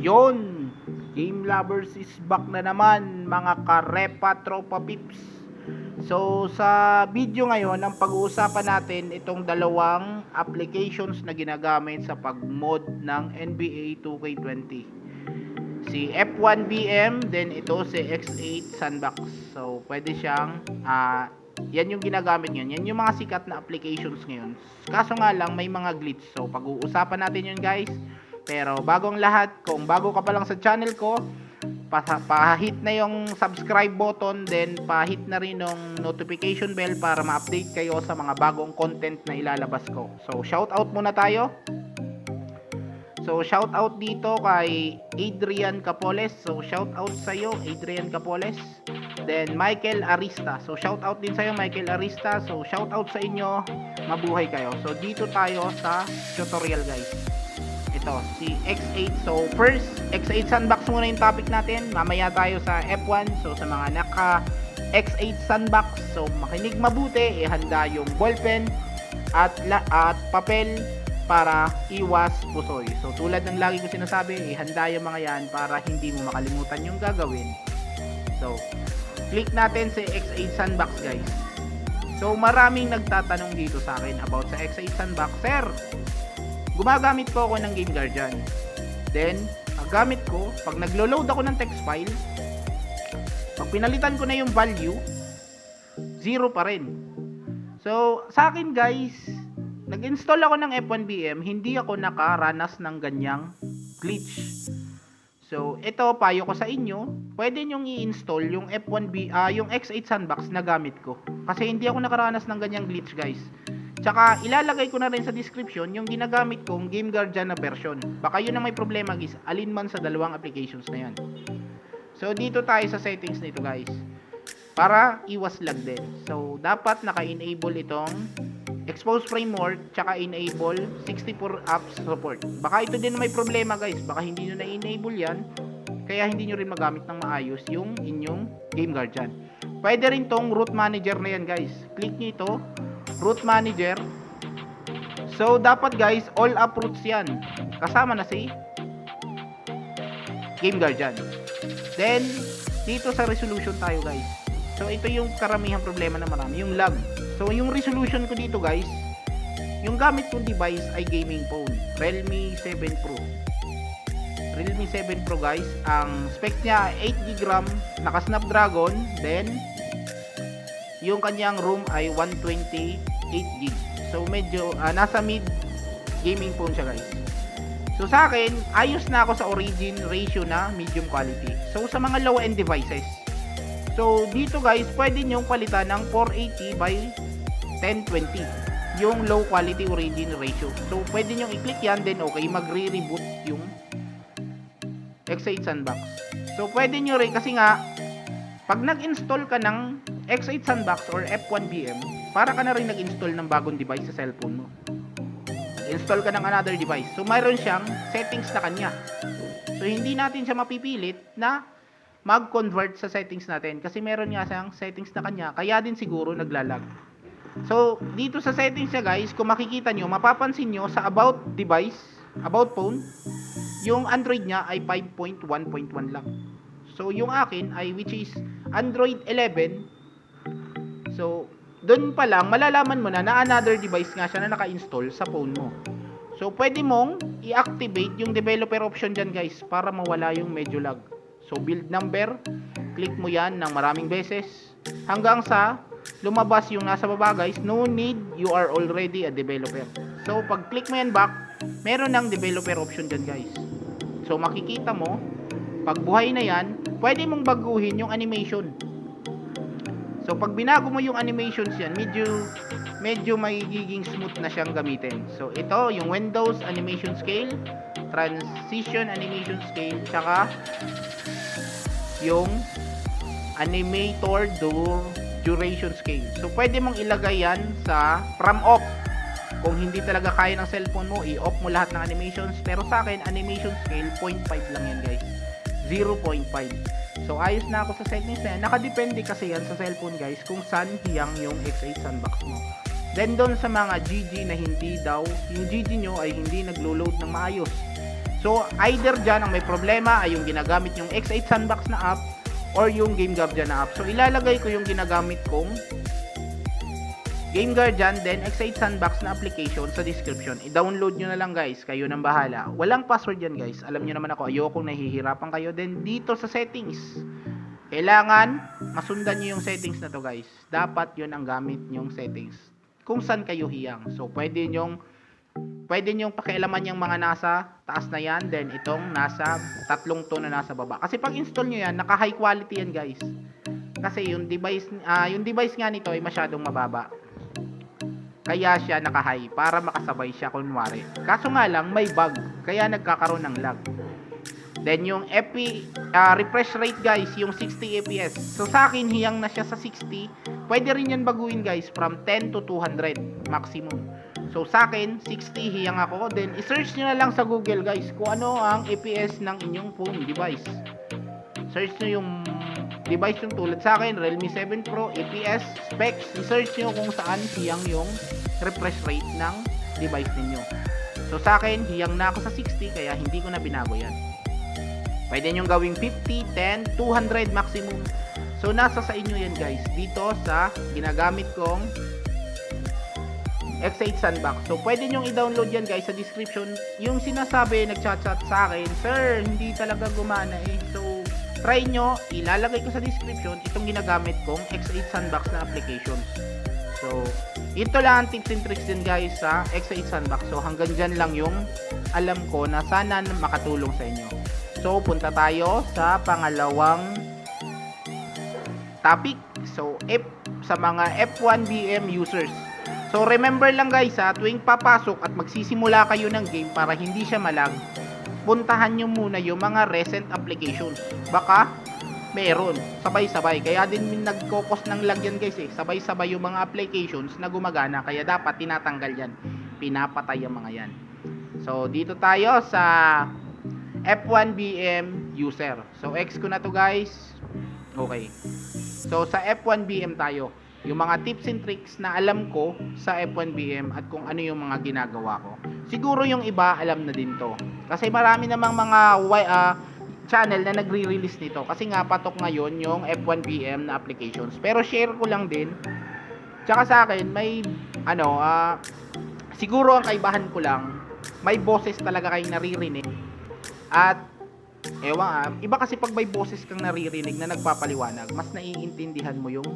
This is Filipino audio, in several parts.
Yon, Game Lovers is back na naman mga karepa tropa pips. So sa video ngayon, ang pag-uusapan natin itong dalawang applications na ginagamit sa pag-mod ng NBA 2K20. Si F1BM, then ito si X8 Sandbox. So pwede siyang yan yung ginagamit ngayon. Yan yung mga sikat na applications ngayon. Kaso nga lang may mga glitch. So pag-uusapan natin yun guys. Pero bago ang lahat, kung bago ka pa lang sa channel ko, pa-hit na yung subscribe button, then pa-hit na rin yung notification bell para ma-update kayo sa mga bagong content na ilalabas ko. So shout out muna tayo. So shout out dito kay Adrian Capoles. So shout out sa iyo Adrian Capoles. Then Michael Arista. So shout out din sa iyo Michael Arista. So shout out sa inyo. Mabuhay kayo. So dito tayo sa tutorial guys. Ito si X8. So first X8 Sandbox muna yung topic natin. Mamaya tayo sa F1. So sa mga naka X8 Sandbox, so makinig mabuti, ihanda yung ballpen at papel para iwas pusoy. So tulad ng lagi ko sinasabi, ihanda yung mga yan para hindi mo makalimutan yung gagawin. So click natin sa X8 Sandbox guys. So maraming nagtatanong dito sa akin about sa X8 Sandbox. Sir, gumagamit po ako ng Game Guardian. Then ang gamit ko, pag naglo-load ako ng text file, pag pinalitan ko na yung value, 0 pa rin. So sa akin guys, nag-install ako ng F1BM, hindi ako nakaranas ng ganyang glitch. So, ito payo ko sa inyo, pwede nyong i-install yung yung X8 Sandbox na gamit ko. Kasi hindi ako nakaranas ng ganyang glitch, guys. Tsaka ilalagay ko na rin sa description yung ginagamit kong Game Guardian na version. Baka yun ang may problema, guys. Alin man sa dalawang applications na yan. So, dito tayo sa settings nito, guys. Para iwas lag din. So, dapat naka-enable itong Expose Framework, tsaka enable 64 apps support. Baka ito din may problema guys, baka hindi nyo na-enable yan, kaya hindi nyo rin magamit ng maayos yung inyong Game Guardian. Pwede rin tong root manager na yan guys. Click nyo ito, root manager. So dapat guys, all up roots yan, kasama na si Game Guardian. Then dito sa resolution tayo guys. So ito yung karamihang problema na marami, yung lag. So yung resolution ko dito guys, yung gamit kong device ay gaming phone, Realme 7 Pro. Realme 7 Pro guys, ang spec niya 8GB RAM, naka Snapdragon, then yung kanyang ROM ay 128GB. So medyo nasa mid gaming phone siya guys. So sa akin, ayos na ako sa origin ratio na medium quality. So sa mga low end devices, so dito guys, pwede nyong palitan ng 480 by 1020 yung low quality origin ratio. So pwede nyong i-click yan, then okay, magre-reboot yung X8 Sandbox. So pwede nyo rin, kasi nga pag nag-install ka ng X8 Sandbox or F1BM, para ka na rin nag-install ng bagong device sa cellphone mo. Install ka ng another device. So mayroon siyang settings na kanya. So hindi natin siya mapipilit na mag-convert sa settings natin kasi meron nga siyang settings na kanya, kaya din siguro naglalag. So dito sa settings niya guys, kung makikita nyo, mapapansin nyo sa about device, about phone, yung Android niya ay 5.1.1 lang. So yung akin ay, which is Android 11. So doon pa lang malalaman mo na another device nga siya na naka-install sa phone mo. So pwede mong i-activate yung developer option dyan guys para mawala yung medyo lag. So build number, click mo yan ng maraming beses hanggang sa lumabas yung nasa baba guys, no need, you are already a developer. So pag click mo yan back, meron ng developer option dyan guys. So makikita mo, pag buhay na yan, pwede mong baguhin yung animation. So pag binago mo yung animations yan, medyo magiging smooth na siyang gamitin. So ito yung Windows Animation Scale, Transition Animation Scale, tsaka yung Animator Duration Scale. So pwede mong ilagay yan sa from off. Kung hindi talaga kaya ng cellphone mo, i-off mo lahat ng animations. Pero sa akin, animation scale 0.5 lang yan guys, 0.5. So ayos na ako sa settings na yan. Nakadepende kasi yan sa cellphone guys kung saan hiyang yung X8 Sandbox mo. Then doon sa mga GG na hindi daw, yung GG nyo ay hindi naglo-load ng maayos. So either dyan ang may problema ay yung ginagamit yung X8 Sandbox na app or yung Game Guardian na app. So ilalagay ko yung ginagamit kong Game Guardian then X8 Sandbox na application sa description. I-download nyo na lang guys, kayo nang bahala. Walang password yan guys, alam nyo naman ako, ayokong nahihirapan kayo. Then dito sa settings, kailangan masundan nyo yung settings na to guys. Dapat yun ang gamit nyong settings kung saan kayo hiyang. So pwede nyong pakialaman yung mga nasa taas na yan, then itong nasa tatlong to na nasa baba. Kasi pag install nyo yan, naka high quality yan guys. Kasi yung device nga nito ay masyadong mababa. Kaya siya naka-high para makasabay siya kunwari. Kaso nga lang may bug, kaya nagkakaroon ng lag. Then yung refresh rate guys, yung 60 fps. So sa akin hiyang na siya sa 60. Pwede rin yan baguhin guys from 10 to 200 maximum. So sa akin 60 hiyang ako. Then i-search niyo na lang sa Google guys kung ano ang fps ng inyong phone device. Search niyo yung device yung tulad sa akin, Realme 7 Pro, APS, specs, i-search nyo kung saan hiyang yung refresh rate ng device ninyo. So sa akin, hiyang na ako sa 60, kaya hindi ko na binago yan. Pwede nyo gawing 50, 10, 200 maximum. So nasa sa inyo yan guys, dito sa ginagamit kong X8 Sandbox. So pwede nyo i-download yan guys sa description. Yung sinasabi, nagchat-chat sa akin, sir, hindi talaga gumana eh. So try nyo, ilalagay ko sa description itong ginagamit kong X8 Sandbox na applications. So, ito lang ang tips and tricks din guys sa X8 Sandbox. So, hanggang dyan lang yung alam ko na sana makatulong sa inyo. So, punta tayo sa pangalawang topic. So, sa mga F1BM users. So, remember lang guys tuwing papasok at magsisimula kayo ng game para hindi siya malag, puntahan nyo muna yung mga recent applications. Baka meron, sabay-sabay. Kaya din nagkokos ng lag yan guys eh. Sabay-sabay yung mga applications na gumagana. Kaya dapat tinatanggal yan. Pinapatay yung mga yan. So, dito tayo sa F1BM user. So, X ko na to guys. Okay. So, sa F1BM tayo. Yung mga tips and tricks na alam ko sa F1BM at kung ano yung mga ginagawa ko. Siguro yung iba alam na din to. Kasi marami namang mga channel na nagre-release nito. Kasi nga patok ngayon yung F1BM na applications. Pero share ko lang din. Tsaka sa akin may siguro ang kaibahan ko lang, may boses talaga kayong naririnig. At iba kasi pag may boses kang naririnig na nagpapaliwanag, mas naiintindihan mo yung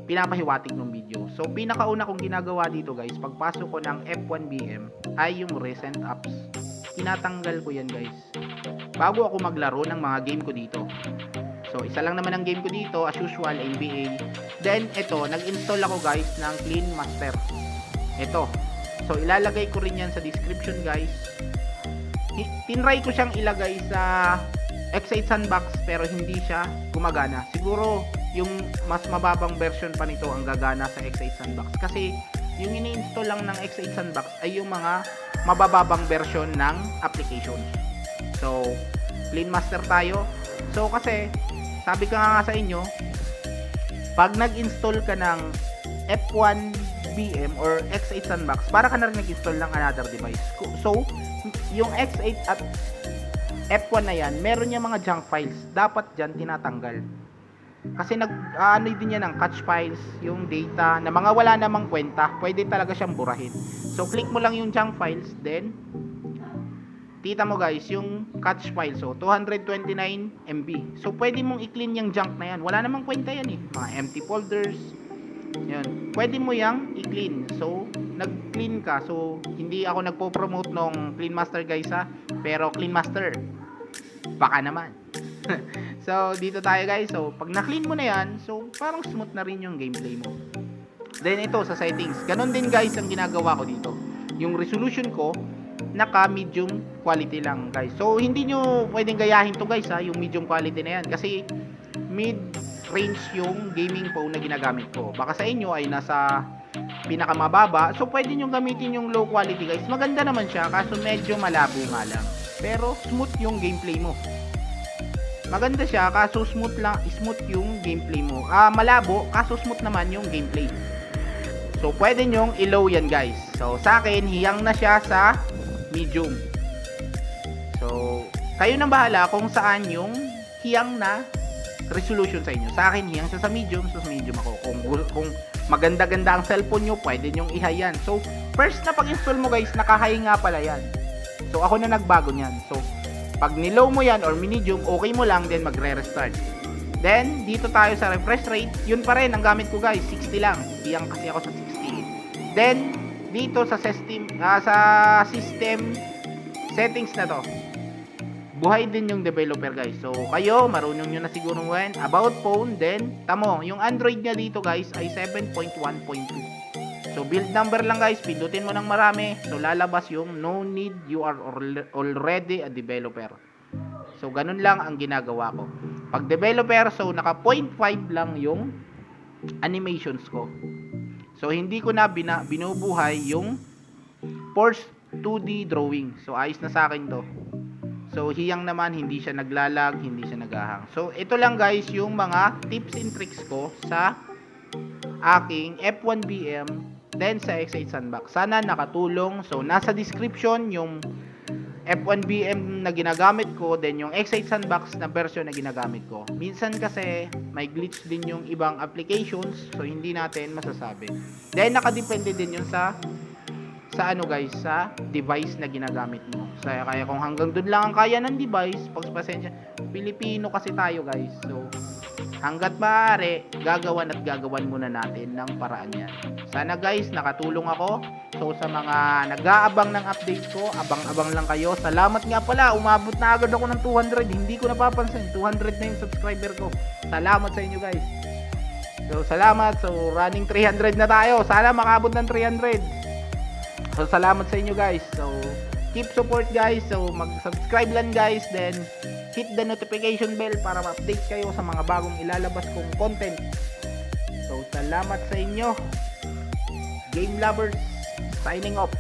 pinapahiwatig ng video. So, pinakauna kong ginagawa dito guys, pagpasok ko ng F1BM ay yung recent apps. Tinatanggal ko yan guys bago ako maglaro ng mga game ko dito. So, isa lang naman ang game ko dito, as usual, NBA. Then, ito, nag-install ako guys ng Clean Master. Ito. So, ilalagay ko rin yan sa description guys. Tinry ko siyang ilagay sa X8 Sandbox pero hindi siya gumagana. Siguro yung mas mababang version pa nito ang gagana sa X8 Sandbox. Kasi yung ini-install lang ng X8 Sandbox ay yung mga mabababang version ng application. So, Clean Master tayo. So, kasi sabi ko nga sa inyo, pag nag-install ka ng F1BM or X8 Sandbox, para ka na rin nag-install ng another device. So, yung X8 at F1 na yan, meron yung mga junk files. Dapat dyan tinatanggal. Kasi din yan ng catch files, yung data na mga wala namang kwenta, pwede talaga siyang burahin. So, click mo lang yung junk files, then kita mo guys, yung catch file. So, 229 MB. So, pwede mong i-clean yung junk na yan. Wala namang kwenta yan eh. Mga empty folders. Yan. Pwede mo yang i-clean. So, nag-clean ka. So, hindi ako nagpo-promote ng Clean Master guys pero Clean Master, baka naman. So, dito tayo guys. So, pag na-clean mo na yan, so, parang smooth na rin yung gameplay mo. Then, ito sa settings. Ganon din guys ang ginagawa ko dito. Yung resolution ko, naka-medium quality lang guys. So, hindi nyo pwedeng gayahin to guys yung medium quality na yan. Kasi, mid-range yung gaming phone na ginagamit ko. Baka sa inyo ay nasa pinakamababa. So, pwede nyo gamitin yung low quality guys. Maganda naman siya, kaso medyo malabo nga lang. Pero, smooth yung gameplay mo. Maganda siya, kaso smooth yung gameplay mo. Malabo, kaso smooth naman yung gameplay. So, pwede nyong i-low yan guys. So, sa akin, hiyang na siya sa medium. So, kayo nang bahala kung saan yung hiyang na resolution sa inyo. Sa akin, hiyang siya sa medium. So, sa medium ako. Kung maganda-ganda ang cellphone nyo, pwede nyong i-high yan. So, first na pag-install mo guys, naka-high nga pala yan. So, ako na nagbago niyan. So, pag nilow mo yan or medium, okay mo lang, then magre-restart. Then, dito tayo sa refresh rate. Yun pa rin, ang gamit ko guys, 60 lang. Hiyang kasi ako sa 60. Then, dito sa system settings na to, buhay din yung developer guys. So kayo marunong nyo na siguro when about phone, then tamo yung Android nya dito guys ay 7.1.2. So build number lang guys, pindutin mo ng marami, so lalabas yung no need, you are already a developer. So ganun lang ang ginagawa ko pag developer. So naka 0.5 lang yung animations ko. So hindi ko na binubuhay yung Force 2D drawing. So ayos na sa akin to. So hiyang naman, hindi siya naglalag, hindi siya naghahang. So ito lang guys yung mga tips and tricks ko sa aking F1BM then sa X8 Sandbox. Sana nakatulong. So nasa description yung F1BM na ginagamit ko, then yung X8 Sandbox na version na ginagamit ko. Minsan kasi may glitch din yung ibang applications, so hindi natin masasabi. Then nakadepende din yun sa ano guys, sa device na ginagamit mo. So, kaya kung hanggang dun lang ang kaya ng device, pagpasensya, Pilipino kasi tayo guys. So, hanggat maaari, gagawan muna natin ng paraan yan. Sana guys, nakatulong ako. So, sa mga nag-aabang ng update ko, abang-abang lang kayo. Salamat nga pala, umabot na agad ako ng 200. Hindi ko napapansin, 200 na yung subscriber ko. Salamat sa inyo guys. So, salamat. So, running 300 na tayo. Sana makabot ng 300. So, salamat sa inyo guys. So, keep support guys. So, mag-subscribe lang guys. Then, hit the notification bell para ma-update kayo sa mga bagong ilalabas kong content. So, salamat sa inyo. Game Lovers, signing off.